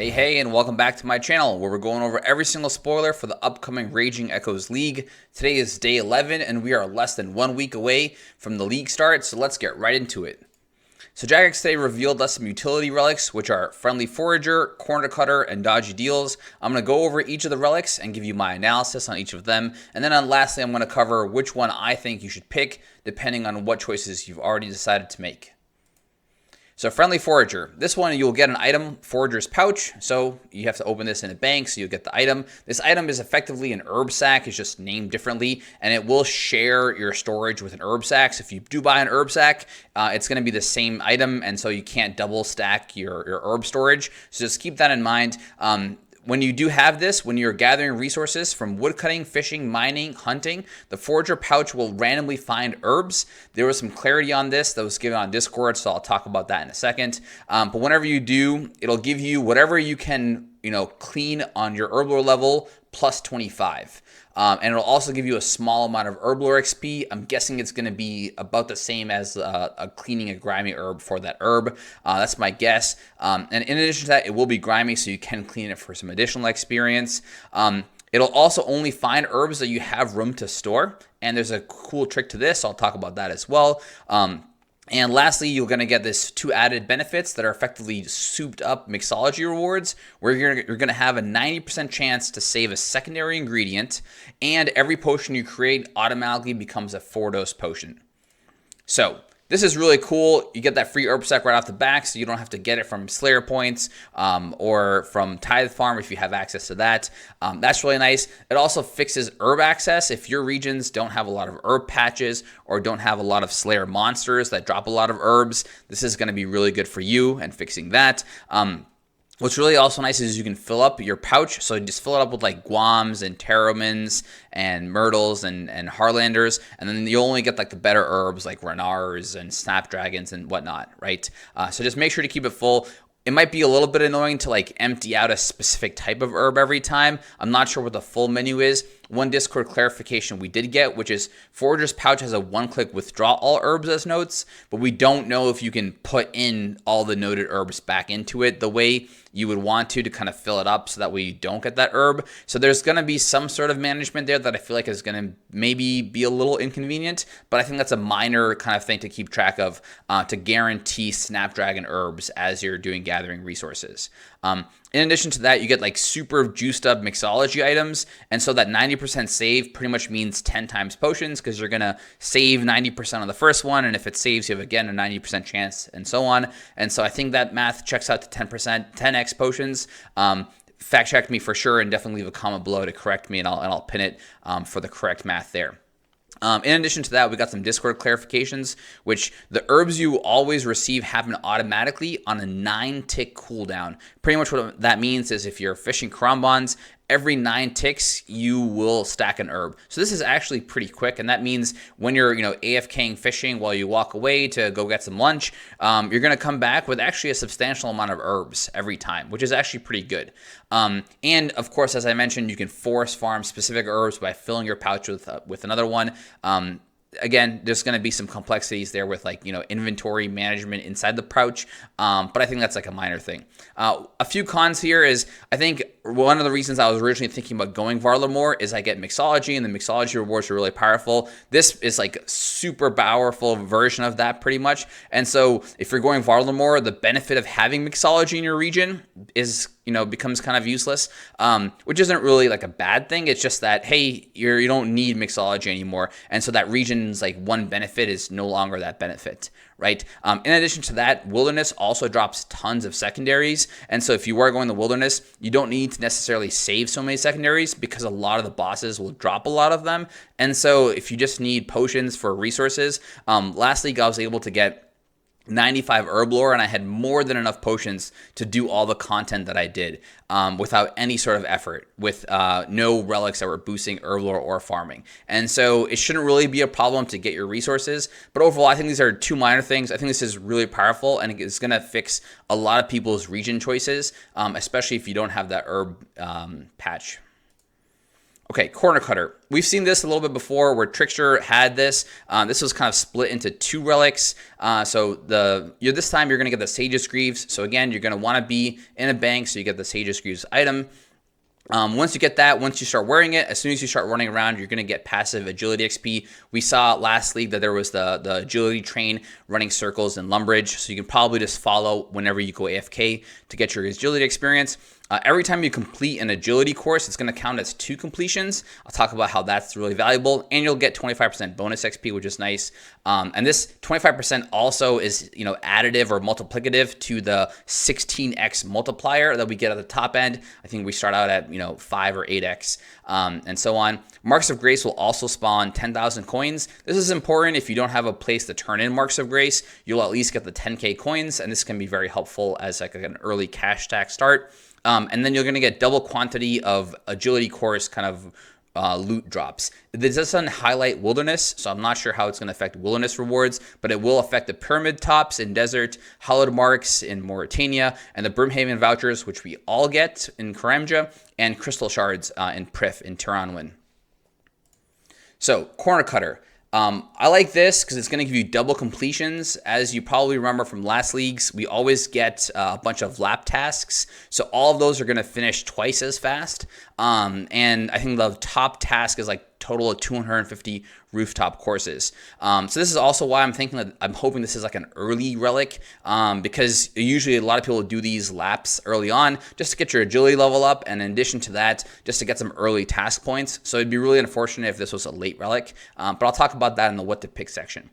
Hey, and welcome back to my channel where we're going over every single spoiler for the upcoming Raging Echoes League. Today is day 11 and we are less than 1 week away from the league start, so let's get right into it. So Jagex today revealed us some utility relics, which are Friendly Forager, Corner Cutter, and Dodgy Deals. I'm going to go over each of the relics and give you my analysis on each of them. And then lastly, I'm going to cover which one I think you should pick depending on what choices you've already decided to make. So Friendly Forager. This one you'll get an item, Forager's Pouch. So you have to open this in a bank so you'll get the item. This item is effectively an herb sack. It's just named differently. And it will share your storage with an herb sack. So if you do buy an herb sack, it's going to be the same item. And so you can't double stack your herb storage. So just keep that in mind. When you do have this, when you're gathering resources from woodcutting, fishing, mining, hunting, the Forager pouch will randomly find herbs. There was some clarity on this that was given on Discord, so I'll talk about that in a second. But whenever you do, it'll give you whatever you can, clean on your herblore level plus 25. And it'll also give you a small amount of herblore XP. I'm guessing it's going to be about the same as cleaning a grimy herb for that herb. That's my guess. And in addition to that, it will be grimy, so you can clean it for some additional experience. It'll also only find herbs that you have room to store. And there's a cool trick to this. So I'll talk about that as well. And lastly, you're going to get this 2 added benefits that are effectively souped up mixology rewards, where you're going to have a 90% chance to save a secondary ingredient, and every potion you create automatically becomes a 4-dose potion. So this is really cool. You get that free herb sack right off the back, so you don't have to get it from Slayer points or from Tithe Farm if you have access to that. That's really nice. It also fixes herb access. If your regions don't have a lot of herb patches or don't have a lot of Slayer monsters that drop a lot of herbs, this is going to be really good for you and fixing that. What's really also nice is you can fill up your pouch. So just fill it up with like Guams and Terramins and Myrtles and Harlanders. And then you only get like the better herbs like Renars and Snapdragons and whatnot, right? So just make sure to keep it full. It might be a little bit annoying to like empty out a specific type of herb every time. I'm not sure what the full menu is. One Discord clarification we did get, which is Forager's Pouch has a 1-click withdraw all herbs as notes, but we don't know if you can put in all the noted herbs back into it the way you would want to kind of fill it up so that way you don't get that herb. So there's going to be some sort of management there that I feel like is going to maybe be a little inconvenient, but I think that's a minor kind of thing to keep track of to guarantee Snapdragon herbs as you're doing gathering resources. In addition to that, you get like super juiced up mixology items. And so that 90% save pretty much means 10 times potions because you're going to save 90% on the first one. And if it saves, you have again a 90% chance and so on. And so I think that math checks out to 10%, 10x potions. Fact check me for sure and definitely leave a comment below to correct me and I'll pin it for the correct math there. In addition to that, we got some Discord clarifications, which the herbs you always receive happen automatically on a 9-tick cooldown. Pretty much what that means is if you're fishing Karambans, every 9 ticks, you will stack an herb. So this is actually pretty quick, and that means when you're, AFKing fishing while you walk away to go get some lunch, you're going to come back with actually a substantial amount of herbs every time, which is actually pretty good. And of course, as I mentioned, you can force farm specific herbs by filling your pouch with another one. Again, there's going to be some complexities there with inventory management inside the pouch, but I think that's like a minor thing. A few cons here is I think one of the reasons I was originally thinking about going Varlamore is I get mixology and the mixology rewards are really powerful. This is like super powerful version of that pretty much. And so if you're going Varlamore, the benefit of having mixology in your region is becomes kind of useless, which isn't really like a bad thing. It's just that, hey, you don't need mixology anymore. And so that region's like one benefit is no longer that benefit, right? In addition to that, Wilderness also drops tons of secondaries. And so if you are going the Wilderness, you don't need to necessarily save so many secondaries because a lot of the bosses will drop a lot of them. And so if you just need potions for resources, last league I was able to get 95 herblore and I had more than enough potions to do all the content that I did without any sort of effort, with no relics that were boosting herblore or farming. And so it shouldn't really be a problem to get your resources. But overall, I think these are 2 minor things. I think this is really powerful and it's going to fix a lot of people's region choices, especially if you don't have that herb patch. Okay, corner cutter. We've seen this a little bit before where Trickster had this. This was kind of split into 2 relics. This time you're going to get the Sage's Greaves. So again, you're going to want to be in a bank so you get the Sage's Greaves item. Once you get that, once you start wearing it, as soon as you start running around, you're going to get passive agility XP. We saw last league that there was the agility train running circles in Lumbridge, so you can probably just follow whenever you go AFK to get your agility experience. Every time you complete an agility course, it's going to count as 2 completions. I'll talk about how that's really valuable, and you'll get 25% bonus XP, which is nice. And this 25% also is, additive or multiplicative to the 16x multiplier that we get at the top end. I think we start out at 5 or 8x, and so on. Marks of Grace will also spawn 10,000 coins. This is important if you don't have a place to turn in Marks of Grace. You'll at least get the 10k coins, and this can be very helpful as like an early cash stack start. And then you're going to get double quantity of agility course kind of loot drops. This doesn't highlight wilderness, so I'm not sure how it's going to affect wilderness rewards, but it will affect the pyramid tops in desert, hollowed marks in Mauritania, and the Brimhaven vouchers, which we all get in Karamja, and crystal shards in Prif in Tiranwin. So, corner cutter. I like this because it's going to give you double completions. As you probably remember from last leagues, we always get a bunch of lap tasks. So all of those are going to finish twice as fast. And I think the top task is like total of 250 rooftop courses. So this is also why I'm hoping this is like an early relic, because usually a lot of people do these laps early on just to get your agility level up, and in addition to that, just to get some early task points. So it'd be really unfortunate if this was a late relic, but I'll talk about that in the what to pick section.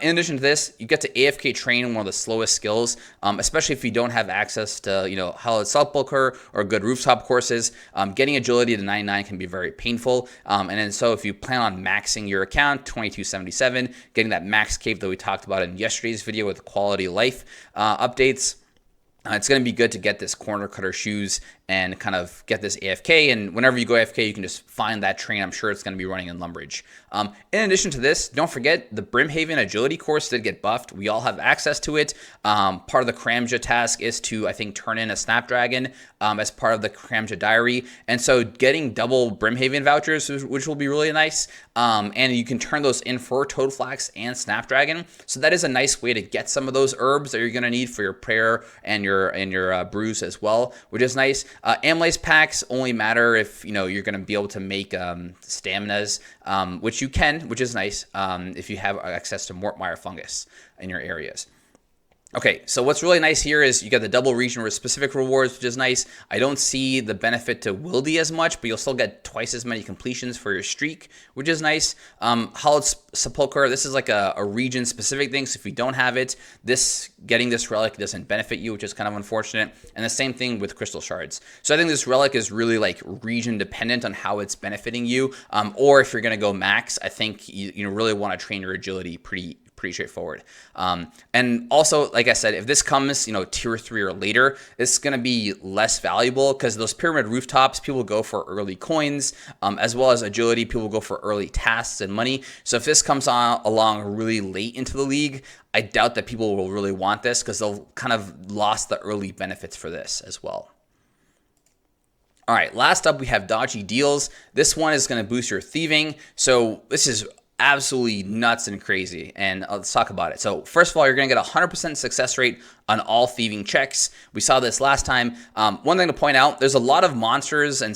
In addition to this, you get to AFK train one of the slowest skills, especially if you don't have access to, Hallowed Sepulchre or good rooftop courses. Getting agility to 99 can be very painful. And then so if you plan on maxing your account, 2277, getting that max cave that we talked about in yesterday's video with quality of life updates, it's going to be good to get this corner cutter shoes and kind of get this AFK. And whenever you go AFK, you can just find that train. I'm sure it's going to be running in Lumbridge. In addition to this, don't forget the Brimhaven agility course did get buffed. We all have access to it. Part of the Karamja task is to, I think, turn in a Snapdragon as part of the Karamja diary. And so getting double Brimhaven vouchers, which will be really nice. And you can turn those in for Toadflax and Snapdragon. So that is a nice way to get some of those herbs that you're going to need for your prayer and your brews as well, which is nice. Amylase packs only matter if you're going to be able to make staminas, which you can, which is nice if you have access to Mortmire fungus in your areas. Okay, so what's really nice here is you get the double region specific rewards, which is nice. I don't see the benefit to Wildy as much, but you'll still get twice as many completions for your streak, which is nice. Hallowed Sepulchre, this is like a region specific thing, so if you don't have it, getting this relic doesn't benefit you, which is kind of unfortunate. And the same thing with crystal shards. So I think this relic is really like region dependent on how it's benefiting you, or if you're going to go max, I think you really want to train your agility pretty straightforward. And also, like I said, if this comes, tier 3 or later, it's going to be less valuable because those pyramid rooftops, people go for early coins, as well as agility, people go for early tasks and money. So if this comes along really late into the league, I doubt that people will really want this because they'll kind of lost the early benefits for this as well. All right, last up, we have Dodgy deals. This one is going to boost your thieving. So this is absolutely nuts and crazy, and let's talk about it. So first of all, you're going to get a 100% success rate on all thieving checks. We saw this last time. One thing to point out, there's a lot of monsters and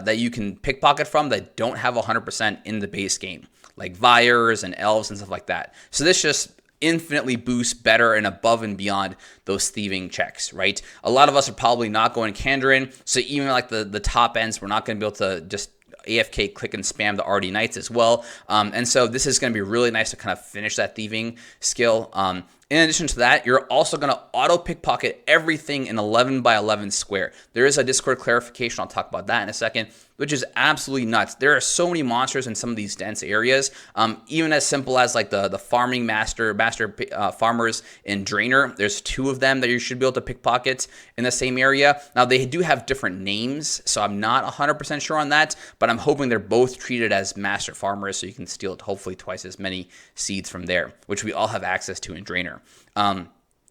that you can pickpocket from that don't have 100% in the base game, like Vyres and Elves and stuff like that. So this just infinitely boosts better and above and beyond those thieving checks, right? A lot of us are probably not going Kandarin, so even like the top ends, we're not going to be able to just AFK click and spam the RD Knights as well. And so this is going to be really nice to kind of finish that thieving skill. In addition to that, you're also going to auto pickpocket everything in 11 by 11 square. There is a Discord clarification. I'll talk about that in a second, which is absolutely nuts. There are so many monsters in some of these dense areas, even as simple as like the farming master farmers in Drainer. There's 2 of them that you should be able to pickpocket in the same area. Now, they do have different names, so I'm not 100% sure on that, but I'm hoping they're both treated as master farmers, so you can steal hopefully twice as many seeds from there, which we all have access to in Drainer.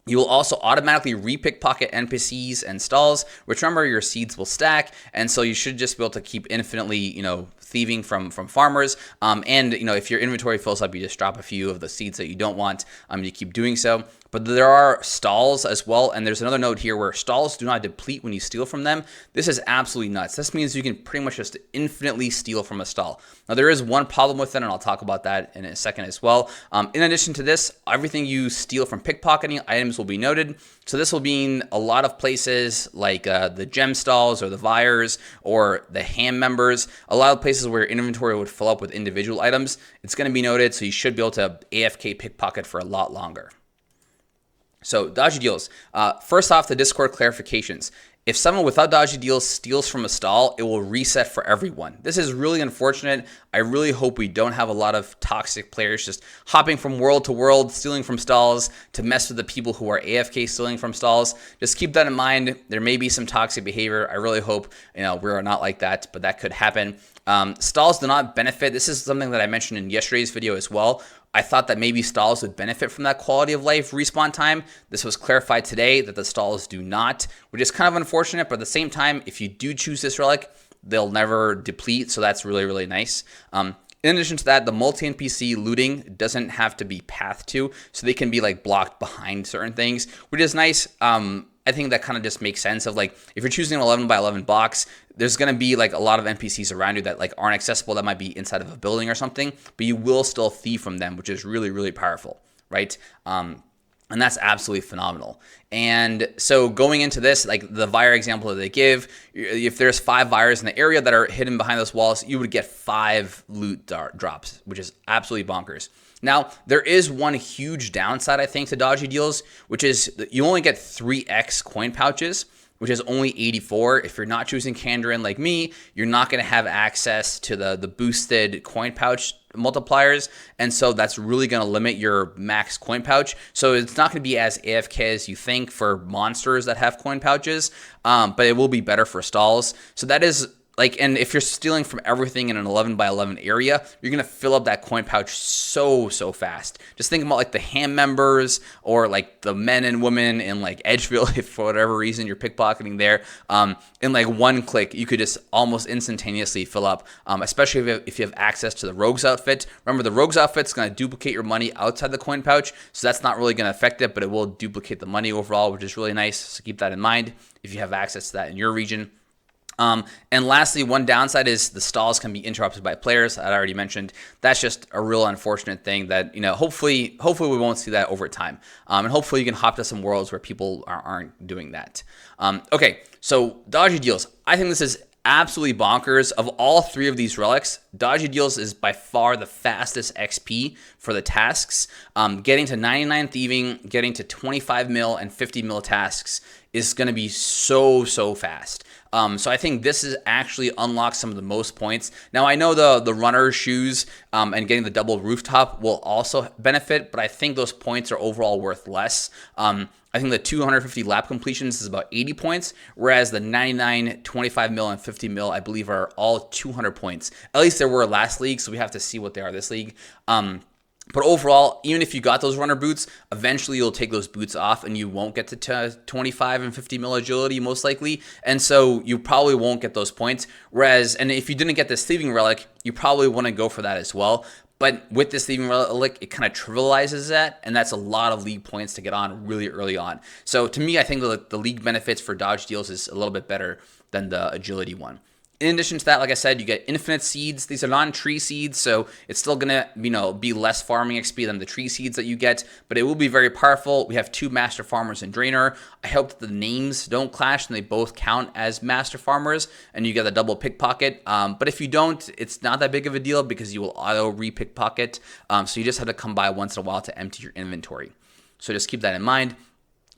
You will also automatically re-pickpocket NPCs and stalls, which remember your seeds will stack, and so you should just be able to keep infinitely, thieving from farmers. And if your inventory fills up, you just drop a few of the seeds that you don't want. You keep doing so. But there are stalls as well, and there's another note here where stalls do not deplete when you steal from them. This is absolutely nuts. This means you can pretty much just infinitely steal from a stall. Now, there is one problem with it, and I'll talk about that in a second as well. In addition to this, everything you steal from pickpocketing items will be noted. So this will mean a lot of places like the gem stalls or the Vyres or the ham members, a lot of places where your inventory would fill up with individual items. It's going to be noted, so you should be able to AFK pickpocket for a lot longer. So dodgy deals. First off, the Discord clarifications. If someone without dodgy deals steals from a stall, it will reset for everyone. This is really unfortunate. I really hope we don't have a lot of toxic players just hopping from world to world, stealing from stalls to mess with the people who are AFK stealing from stalls. Just keep that in mind. There may be some toxic behavior. I really hope we're not like that, but that could happen. Stalls do not benefit. This is something that I mentioned in yesterday's video as well. I thought that maybe stalls would benefit from that quality of life respawn time. This was clarified today that the stalls do not, which is kind of unfortunate, but at the same time, if you do choose this relic, they'll never deplete, so that's really, really nice. In addition to that, the multi-NPC looting doesn't have to be pathed to, so they can be like blocked behind certain things, which is nice. I think that kind of just makes sense of like, if you're choosing an 11 by 11 box, there's going to be like a lot of NPCs around you that like aren't accessible, that might be inside of a building or something, but you will still thieve from them, which is really, really powerful, right? And that's absolutely phenomenal. And so going into this, like the Vyre example that they give, if there's 5 Vyres in the area that are hidden behind those walls, you would get 5 loot drops, which is absolutely bonkers. Now, there is one huge downside, I think, to dodgy deals, which is that you only get 3x coin pouches, which is only 84. If you're not choosing Kandarin like me, you're not going to have access to the boosted coin pouch multipliers, and so that's really going to limit your max coin pouch. So it's not going to be as AFK as you think for monsters that have coin pouches, but it will be better for stalls. So that is like, and if you're stealing from everything in an 11 by 11 area, you're going to fill up that coin pouch so fast. Just think about like the ham members or like the men and women in like Edgeville, if for whatever reason you're pickpocketing there. In like one click, you could just almost instantaneously fill up, especially if you have access to the rogue's outfit. Remember, the rogue's outfit's going to duplicate your money outside the coin pouch, so that's not really going to affect it, but it will duplicate the money overall, which is really nice. So keep that in mind if you have access to that in your region. And lastly, one downside is the stalls can be interrupted by players. I already mentioned that's just a real unfortunate thing that, hopefully we won't see that over time. And hopefully you can hop to some worlds where people aren't doing that. Okay, so dodgy deals. I think this is absolutely bonkers. Of all 3 of these relics, dodgy deals is by far the fastest XP for the tasks. Getting to 99 thieving, getting to 25 mil and 50 mil tasks is going to be so fast. So I think this is actually unlocks some of the most points. Now, I know the runner shoes and getting the double rooftop will also benefit, but I think those points are overall worth less. I think the 250 lap completions is about 80 points, whereas the 99, 25 mil, and 50 mil, I believe, are all 200 points. At least there were last league, so we have to see what they are this league. But overall, even if you got those runner boots, eventually you'll take those boots off and you won't get to 25 and 50 mil agility most likely. And so you probably won't get those points. Whereas, and if you didn't get this thieving relic, you probably want to go for that as well. But with this thieving relic, it kind of trivializes that, and that's a lot of league points to get on really early on. So to me, I think the league benefits for dodge deals is a little bit better than the agility one. In addition to that, like I said, you get infinite seeds. These are non-tree seeds, so it's still gonna, be less farming XP than the tree seeds that you get, but it will be very powerful. We have 2 master farmers and drainer. I hope that the names don't clash and they both count as master farmers, and you get a double pickpocket. But if you don't, it's not that big of a deal because you will auto re-pickpocket. So you just have to come by once in a while to empty your inventory. So just keep that in mind.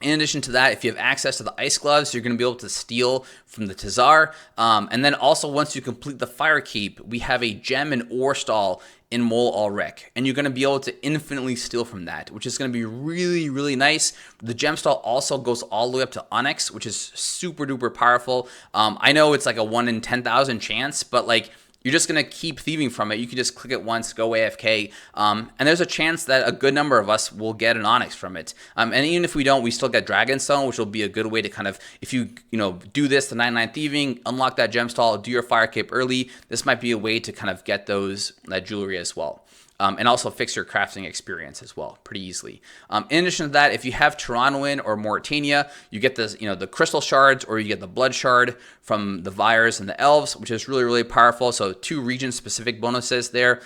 In addition to that, if you have access to the ice gloves, you're going to be able to steal from the Tazar. And then also, once you complete the fire keep, we have a gem and ore stall in Mol Alrek, and you're going to be able to infinitely steal from that, which is going to be really, really nice. The gem stall also goes all the way up to Onyx, which is super duper powerful. I know it's like a 1 in 10,000 chance, but like, you're just going to keep thieving from it. You can just click it once, go AFK, and there's a chance that a good number of us will get an Onyx from it. And even if we don't, we still get Dragonstone, which will be a good way to kind of, if you do this, the 99 thieving, unlock that gem stall, do your fire cape early, this might be a way to kind of get that jewelry as well. And also fix your crafting experience as well pretty easily. In addition to that, if you have Torontoin or Mauritania, you get this, the crystal shards, or you get the blood shard from the Vyres and the elves, which is really, really powerful. So 2 region-specific bonuses there.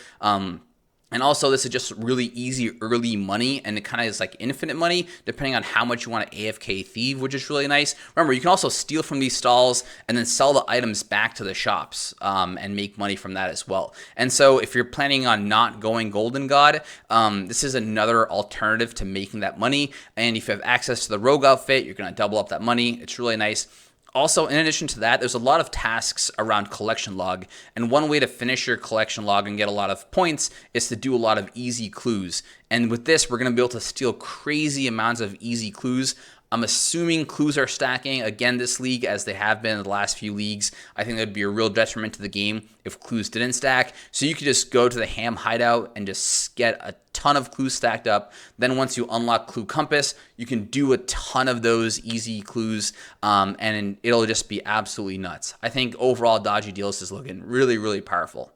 And also, this is just really easy early money, and it kind of is like infinite money, depending on how much you want to AFK thieve, which is really nice. Remember, you can also steal from these stalls and then sell the items back to the shops and make money from that as well. And so if you're planning on not going Golden God, this is another alternative to making that money. And if you have access to the Rogue outfit, you're going to double up that money. It's really nice. Also, in addition to that, there's a lot of tasks around collection log, and one way to finish your collection log and get a lot of points is to do a lot of easy clues. And with this, we're going to be able to steal crazy amounts of easy clues. I'm assuming clues are stacking again this league, as they have been in the last few leagues. I think that would be a real detriment to the game if clues didn't stack. So you could just go to the ham hideout and just get a ton of clues stacked up. Then once you unlock Clue Compass, you can do a ton of those easy clues, and it'll just be absolutely nuts. I think overall Dodgy Deals is looking really, really powerful.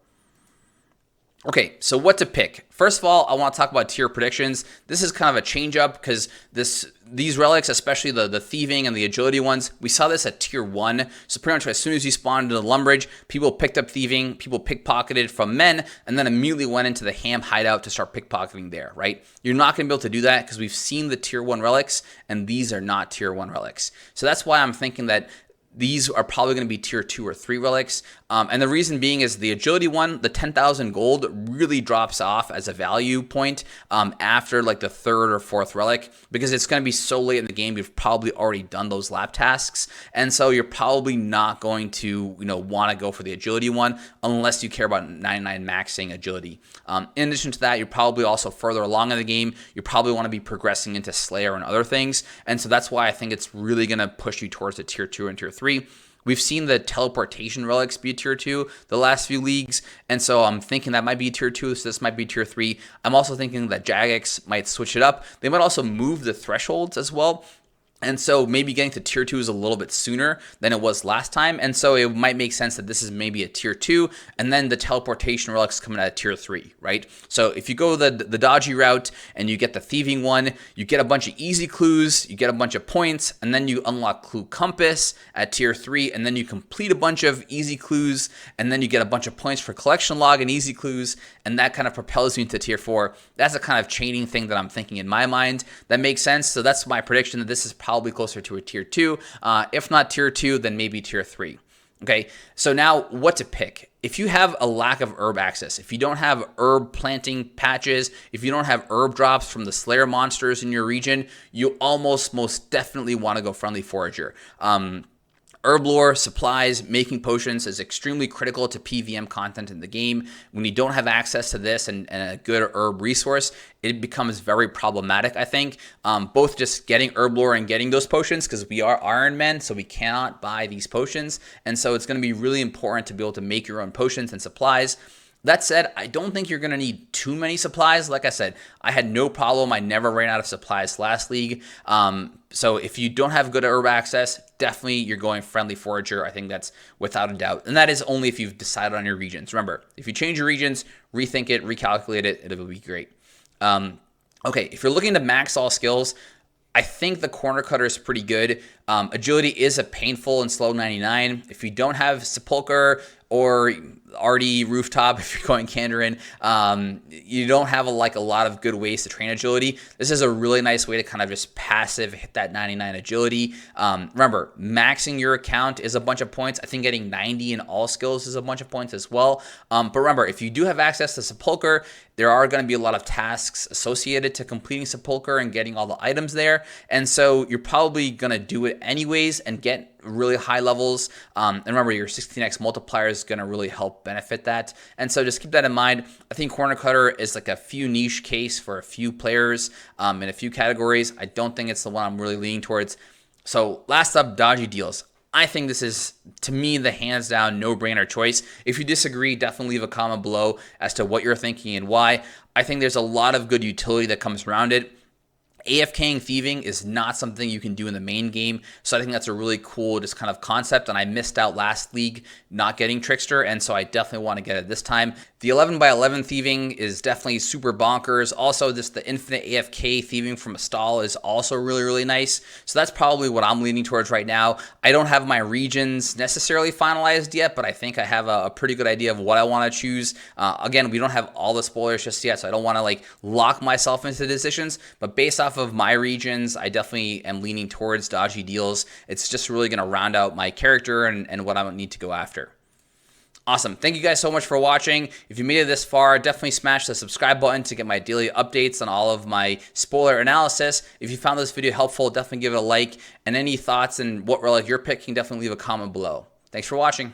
Okay, so what to pick? First of all, I want to talk about tier predictions. This is kind of a change up because these relics, especially the thieving and the agility ones, we saw this at tier 1. So pretty much as soon as you spawned into the Lumbridge, people picked up thieving, people pickpocketed from men, and then immediately went into the ham hideout to start pickpocketing there, right? You're not going to be able to do that because we've seen the tier 1 relics, and these are not tier 1 relics. So that's why I'm thinking that these are probably going to be tier 2 or 3 relics. And the reason being is the agility one, the 10,000 gold, really drops off as a value point after like the 3rd or 4th relic, because it's going to be so late in the game, you've probably already done those lap tasks. And so you're probably not going to want to go for the agility one unless you care about 99 maxing agility. In addition to that, you're probably also further along in the game. You probably want to be progressing into Slayer and other things. And so that's why I think it's really going to push you towards the tier 2 and tier 3. We've seen the teleportation relics be tier 2 the last few leagues, and so I'm thinking that might be tier 2, so this might be tier 3. I'm also thinking that Jagex might switch it up. They might also move the thresholds as well. And so maybe getting to tier 2 is a little bit sooner than it was last time. And so it might make sense that this is maybe a tier 2, and then the teleportation relics coming out of tier 3, right? So if you go the dodgy route and you get the thieving one, you get a bunch of easy clues, you get a bunch of points, and then you unlock Clue Compass at tier 3, and then you complete a bunch of easy clues, and then you get a bunch of points for collection log and easy clues, and that kind of propels you into tier 4. That's a kind of chaining thing that I'm thinking in my mind. That makes sense. So that's my prediction that this is probably closer to a tier 2. If not tier 2, then maybe tier 3. Okay, so now what to pick? If you have a lack of herb access, if you don't have herb planting patches, if you don't have herb drops from the Slayer monsters in your region, you almost most definitely want to go Friendly Forager. Herblore, supplies, making potions is extremely critical to PVM content in the game. When you don't have access to this and a good herb resource, it becomes very problematic, I think. Both just getting Herblore and getting those potions, because we are Iron Men, so we cannot buy these potions. And so it's going to be really important to be able to make your own potions and supplies. That said, I don't think you're going to need too many supplies. Like I said, I had no problem. I never ran out of supplies last league. So if you don't have good herb access, definitely you're going Friendly Forager. I think that's without a doubt. And that is only if you've decided on your regions. Remember, if you change your regions, rethink it, recalculate it, it'll be great. Okay, if you're looking to max all skills, I think the corner cutter is pretty good. Agility is a painful and slow 99. If you don't have Sepulcher or RD Rooftop, if you're going Kandarin, you don't have a lot of good ways to train agility. This is a really nice way to kind of just passive hit that 99 agility. Remember, maxing your account is a bunch of points. I think getting 90 in all skills is a bunch of points as well. But remember, if you do have access to Sepulcher, there are going to be a lot of tasks associated to completing Sepulcher and getting all the items there. And so you're probably going to do it anyways and get really high levels. And remember, your 16x multiplier is going to really help benefit that. And so just keep that in mind. I think corner cutter is like a few niche case for a few players in a few categories. I don't think it's the one I'm really leaning towards. So last up, Dodgy Deals. I think this is, to me, the hands down no-brainer choice. If you disagree, definitely leave a comment below as to what you're thinking and why. I think there's a lot of good utility that comes around it. AFKing thieving is not something you can do in the main game, so I think that's a really cool just kind of concept, and I missed out last league not getting trickster, and so I definitely want to get it this time. The 11x11 thieving is definitely super bonkers. Also, just the infinite AFK thieving from a stall is also really, really nice. So that's probably what I'm leaning towards right now. I don't have my regions necessarily finalized yet, but I think I have a pretty good idea of what I want to choose. Again, we don't have all the spoilers just yet, so I don't want to like lock myself into decisions, but based off of my regions, I definitely am leaning towards dodgy deals. It's just really going to round out my character and what I need to go after. Awesome. Thank you guys so much for watching. If you made it this far, definitely smash the subscribe button to get my daily updates on all of my spoiler analysis. If you found this video helpful, definitely give it a like. And any thoughts and what relic you're picking, definitely leave a comment below. Thanks for watching.